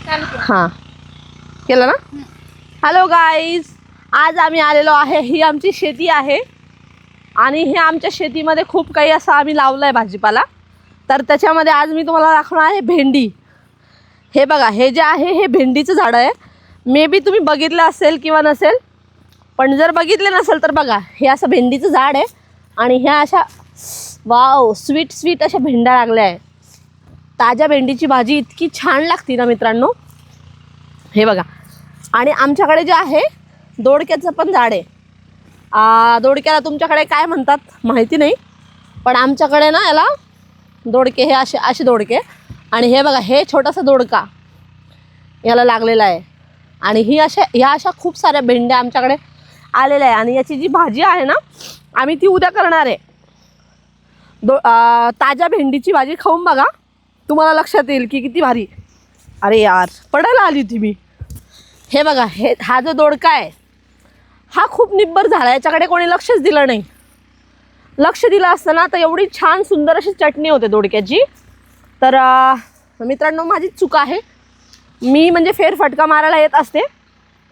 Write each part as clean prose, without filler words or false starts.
हां केलं ना. हॅलो गाईज, आज आम्ही आलेलो आहे. ही आमची शेती आहे आणि हे आमच्या शेतीमध्ये खूप काही असं आम्ही लावलं आहे भाजीपाला. तर त्याच्यामध्ये आज मी तुम्हाला दाखवणार आहे भेंडी. हे बघा, हे जे आहे हे भेंडीचं झाड आहे. मे बी तुम्ही बघितलं असेल किंवा नसेल, पण जर बघितले नसेल तर बघा, हे असं भेंडीचं झाड आहे आणि ह्या अशा वाव स्वीट स्वीट अशा भेंड्या लागल्या आहे. ताज्या भेंडीची भाजी इतकी छान लागते ना मित्रांनो. हे बघा, आणि आमच्याकडे जे आहे दोडक्याचं पण झाड आहे. दोडक्याला तुमच्याकडे काय म्हणतात माहिती नाही, पण आमच्याकडे ना याला दोडके, हे असे असे दोडके. आणि हे बघा, हे छोटासा दोडका याला लागलेला आहे. आणि ह्या अशा खूप साऱ्या भेंड्या आमच्याकडे आलेल्या आहे. आणि याची जी भाजी आहे ना, आम्ही ती उद्या करणार आहे. ताज्या भेंडीची भाजी खाऊन बघा, तुम्हाला लक्षात येईल की किती भारी. अरे यार, पडायला आली होती मी. हे बघा, हा जो दोडका आहे हा खूप निब्बर झाला. याच्याकडे कोणी लक्षच दिलं नाही. लक्ष दिलं असतं ना तर एवढी छान सुंदर अशी चटणी होते दोडक्याची. तर मित्रांनो, माझी चूक आहे. मी म्हणजे फेरफटका मारायला येत असते,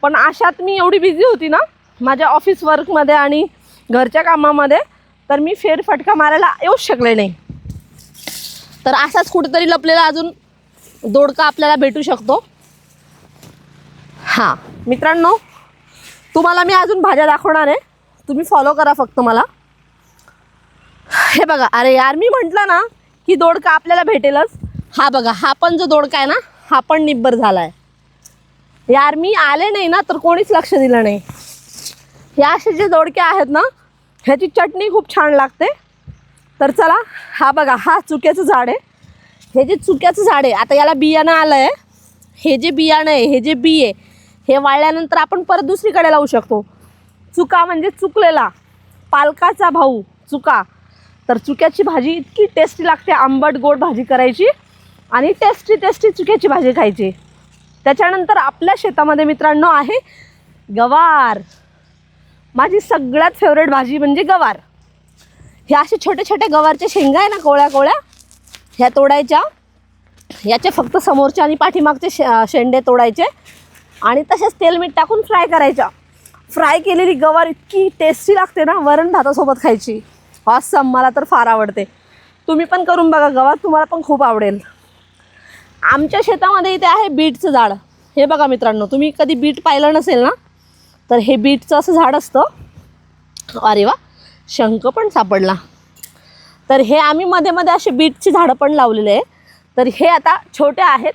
पण अशात मी एवढी बिझी होती ना माझ्या ऑफिस वर्कमध्ये आणि घरच्या कामामध्ये, तर मी फेरफटका मारायला येऊच शकले नाही. तर असाच कुठेतरी लपलेला अजून दोडका आपल्याला भेटू शकतो. हां मित्रांनो, तुम्हाला मी अजून भाज्या दाखवणार आहे, तुम्ही फॉलो करा फक्त मला. हे बघा, अरे यार, मी म्हटलं ना की दोडका आपल्याला भेटेलच. हा बघा, हा पण जो दोडका आहे ना, हा पण निब्बर झाला आहे. यार, मी आले नाही ना तर कोणीच लक्ष दिलं नाही. या असे जे दोडके आहेत ना, ह्याची चटणी खूप छान लागते. तर चला, हा बघा, हा चुक्याचं झाड आहे. हे जे चुक्याचं झाड आहे, आता याला बियाणं आलं आहे. हे जे बियाणं आहे, हे जे बी आहे, हे वाळल्यानंतर आपण परत दुसरीकडे लावू शकतो. चुका म्हणजे चुकलेला, पालकाचा भाऊ चुका. तर चुक्याची भाजी इतकी टेस्टी लागते, आंबट गोड भाजी करायची आणि टेस्टी टेस्टी चुक्याची भाजी खायची. त्याच्यानंतर आपल्या शेतामध्ये मित्रांनो आहे गवार. माझी सगळ्यात फेवरेट भाजी म्हणजे गवार. ह्या असे छोटे छोटे गवारचे शेंगा आहे ना, कोवळ्या कोवळ्या, ह्या तोडायच्या. याचे फक्त समोरचे आणि पाठीमागचे शेंडे तोडायचे आणि तसेच तेल मीठ टाकून फ्राय करायच्या. फ्राय केलेली गवार इतकी टेस्टी लागते ना, वरण भातासोबत खायची. ऑसम, मला तर फार आवडते. तुम्ही पण करून बघा गवार, तुम्हाला पण खूप आवडेल. आमच्या शेतामध्ये इथे आहे बीटचं झाड. हे बघा मित्रांनो, तुम्ही कधी बीट पाहिलं नसेल ना, तर हे बीटचं असं झाड असतं. अरे वा, शंख पण सापडला. तर हे आम्ही मध्ये मध्ये असे बीटची झाडं पण लावलेले आहे. तर हे आता छोटे आहेत,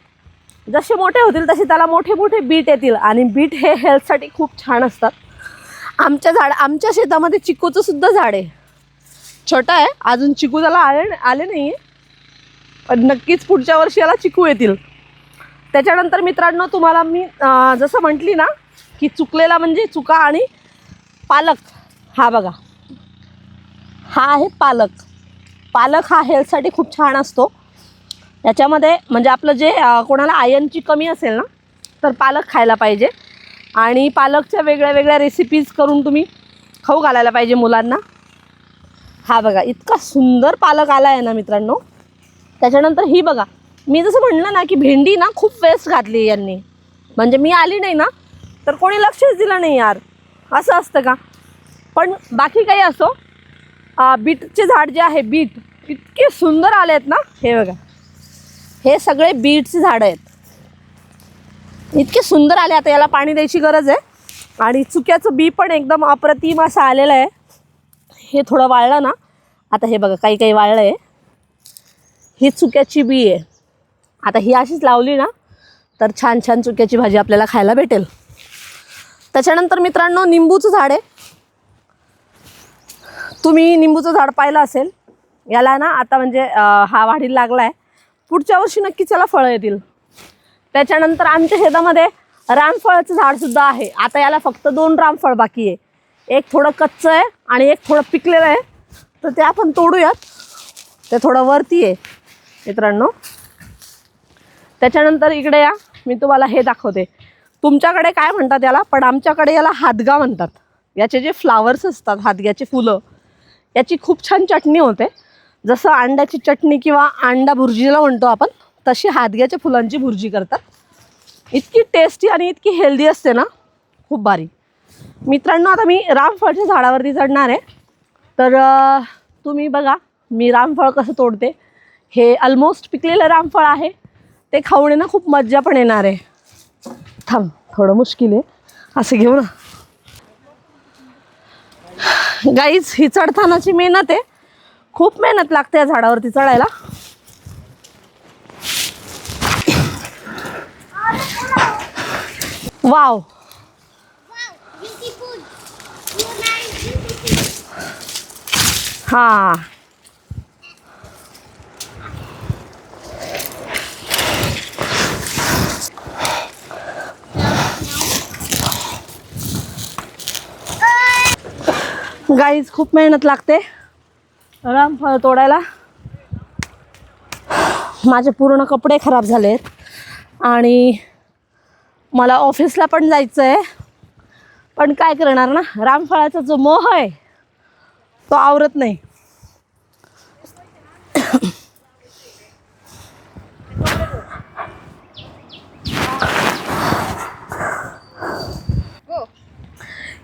जसे मोठे होतील तसे त्याला मोठे मोठे बीट येतील. आणि बीट हे हेल्थसाठी खूप छान असतात. आमच्या शेतामध्ये चिकूचं सुद्धा झाड आहे. छोटं आहे अजून, चिकू त्याला आले नाही आहे, पण नक्कीच पुढच्या वर्षी याला चिकू येतील. त्याच्यानंतर मित्रांनो, तुम्हाला मी जसं म्हटली ना की चुकलेला म्हणजे चुका आणि पालक. हा बघा, हा आहे पालक. पालक हा हेल्थसाठी खूप छान असतो. याच्यामध्ये म्हणजे आपलं जे कोणाला आयर्नची कमी असेल ना, तर पालक खायला पाहिजे. आणि पालकच्या वेगळ्या वेगळ्या रेसिपीज करून तुम्ही खाऊ घालायला पाहिजे मुलांना. हा बघा, इतका सुंदर पालक आला आहे ना मित्रांनो. त्याच्यानंतर ही बघा, मी जसं म्हणलं ना की भेंडी ना खूप वेस्ट घातली यांनी. म्हणजे मी आली नाही ना तर कोणी लक्षच दिलं नाही. यार, असं असतं का? पण बाकी काही असो, बीटचे झाड जे आहे, बीट इतके सुंदर आले आहेत ना. हे बघा, हे सगळे बीटचे झाडं आहेत, इतके सुंदर आले. आता याला पाणी द्यायची गरज आहे. आणि चुक्याचं बी पण एकदम अप्रतिम असं आलेलं आहे. हे थोडं वाळलं ना, आता हे बघा काही काही वाळलं आहे. ही चुक्याची बी आहे. आता ही अशीच लावली ना तर छान छान चुक्याची भाजी आपल्याला खायला भेटेल. त्याच्यानंतर मित्रांनो, निंबूचं झाड आहे. तुम्ही निंबूचं झाड पाहिलं असेल. याला ना आता म्हणजे हा वाढीला लागला आहे, पुढच्या वर्षी नक्कीच याला फळं येतील. त्याच्यानंतर आमच्या शेतामध्ये रामफळाचं झाडसुद्धा आहे. आता याला फक्त 2 रामफळ बाकी आहे. एक थोडं कच्चं आहे आणि एक थोडं पिकलेलं आहे. तर ते आपण तोडूयात, ते थोडं वरती आहे मित्रांनो. त्याच्यानंतर इकडे या, मी तुम्हाला हे दाखवते. तुमच्याकडे काय म्हणतात याला, पण आमच्याकडे याला हादगा म्हणतात. याचे जे फ्लावर्स असतात, हादग्याचे फुलं, याची खूप छान चटणी होते. जसं अंड्याची चटणी किंवा अंडा भुर्जीला म्हणतो आपण, तशी हादग्याच्या फुलांची भुर्जी करतात. इतकी टेस्टी आणि इतकी हेल्दी असते ना, खूप भारी. मित्रांनो, आता मी रामफळच्या झाडावरती चढणार आहे. तर तुम्ही बघा मी रामफळ कसं तोडते. हे ऑलमोस्ट पिकलेलं रामफळ आहे. ते खाऊन ना खूप मज्जा पण येणार आहे. थांब, थोडं मुश्किल आहे, असं घेऊ ना. गाईज, ही चढतानाची मेहनत आहे. खूप मेहनत लागते या झाडावरती चढायला. वाव, हा. गाईज, खूप मेहनत लागते रामफळ तोडायला. माझे पूर्ण कपडे खराब झालेत आणि मला ऑफिसला पण जायचं आहे. पण काय करणार ना, रामफळाचा जो मोह आहे तो आवरत नाही.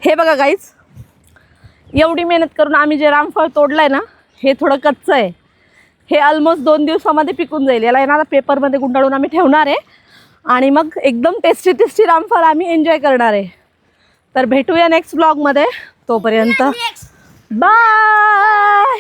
हे बघा गाईज, एवढी मेहनत करून आम्ही जे रामफळ तोडलंय ना, हे थोडं कच्चं आहे. हे ऑलमोस्ट 2 दिवसामध्ये पिकून जाईल. याला येणार पेपरमध्ये गुंडाळून आम्ही ठेवणार आहे आणि मग एकदम टेस्टी टेस्टी रामफळ आम्ही एन्जॉय करणार आहे. तर भेटूया नेक्स्ट ब्लॉगमध्ये. तोपर्यंत बाय.